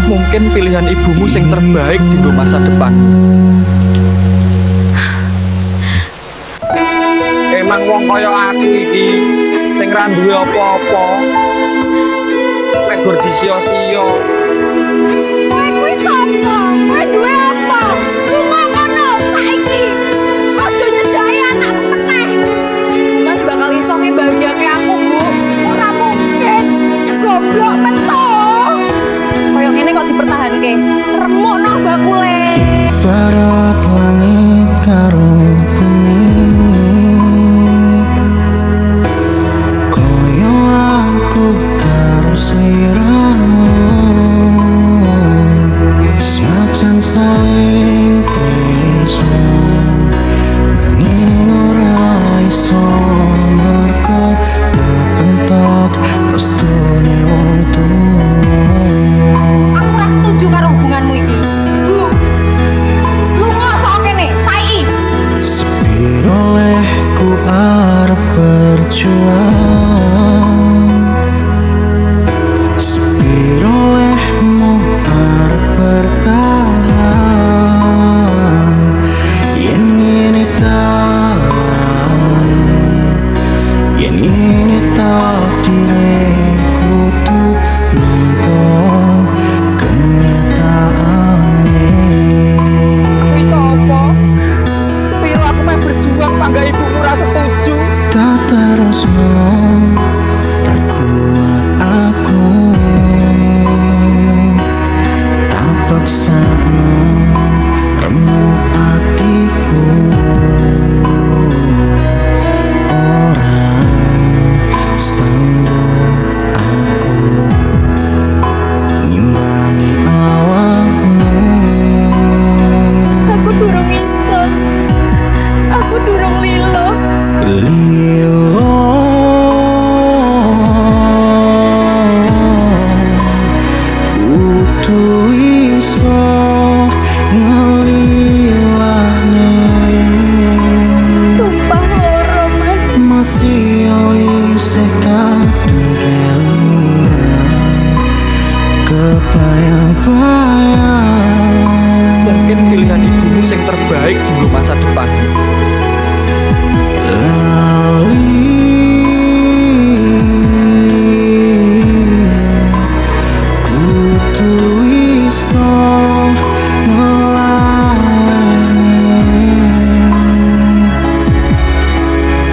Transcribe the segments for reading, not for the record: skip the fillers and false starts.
Mungkin pilihan ibumu sing terbaik di masa depan. Emang wong kaya aku iki sing ra duwe apa-apa. Mek gur disia-sia. Kowe kuwi sapa? Kowe duwe apa? Lunga kono saiki. Aja nyedaki anakku meneh. Mas bakal iso ngebahagiake aku, Bu. Ora mungkin. Goblok meto. Koyo ngene kok dipertahanke. Remuk nang bakule. Ibarat langit karo bumi, koyo aku karo sliramu, semacam saling tresno, nanging ora iso merko kepentok restune wong tuwa. Aku ora setuju karo hubunganmu iki. Bu. Lunga sok kene, saiki. Sepiro leh ku arep berjuang, sepiro lehmu arep bertahan, yen ngene taane, yen ngene takdire kudu nampa kenyataane. Kuwi sapa? Sepiro aku meh berjuang pangga ibumu ra setuju. Tak terusno ra kuat aku, tak paksano remuk atiku, ora sanggup aku ngimbangi awakmu. Aku durung iso. Aku durung lilo. Lilo kudu iso ngelilane, Sumpah loro, Mas. masih isih kadung kelingan kebayang-bayang. Mungkin pilihan ibumu sing terbaik di masa depan. Kudu iso ngelaleni,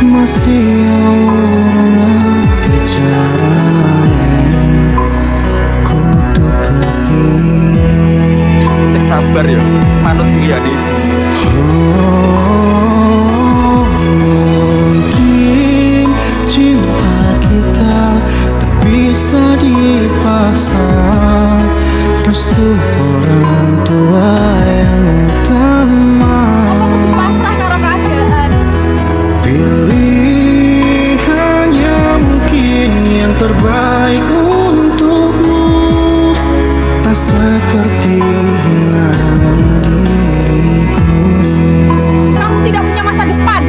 masih urung ngerti carane, kudu kepiye. Sing sabar ya, manut pilihan ibu. Mungkin cinta kita tak bisa dipaksa, restu orang tua yang utama. Pasrah karo keadaan. Pilihannya mungkin yang terbaik untukmu, tak seperti hinanya diriku. Kamu tidak punya masa depan.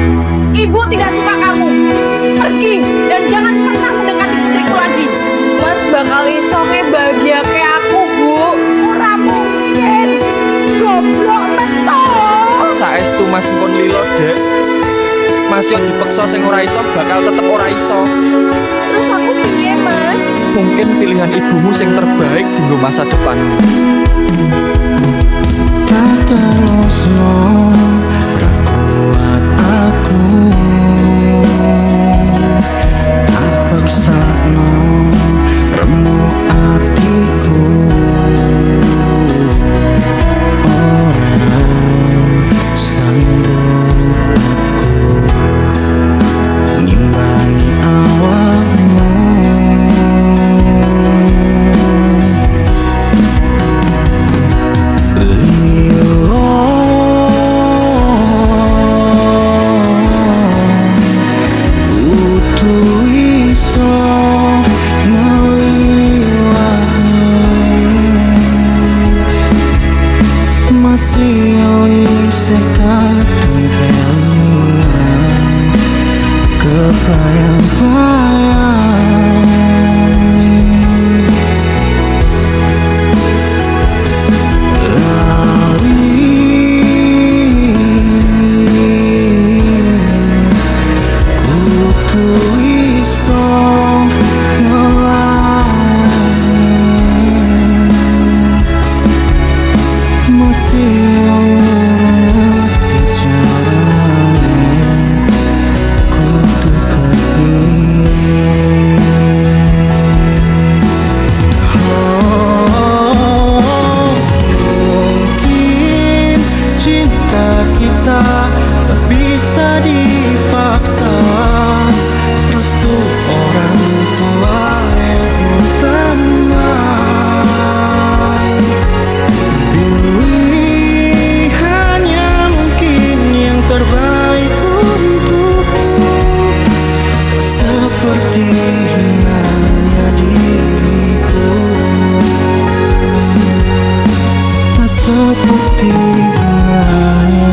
Ibu tidak suka kamu. Pergi dan jangan pernah mendekati putriku lagi. Mas bakal iso ngebahagiake aku, Bu. Ora mungkin. Goblok meto. Saestu Mas pun lilo, Dek. Mas yo dipeksa sing ora iso bakal tetep ora iso. Terus aku piye, Mas? Mungkin pilihan ibumu sing terbaik di masa depan. Tak terusno ra kuat aku, tak paksano remuk atiku, ora sanggup aku ngimbangi awakmu. Kudu iso seperti bunga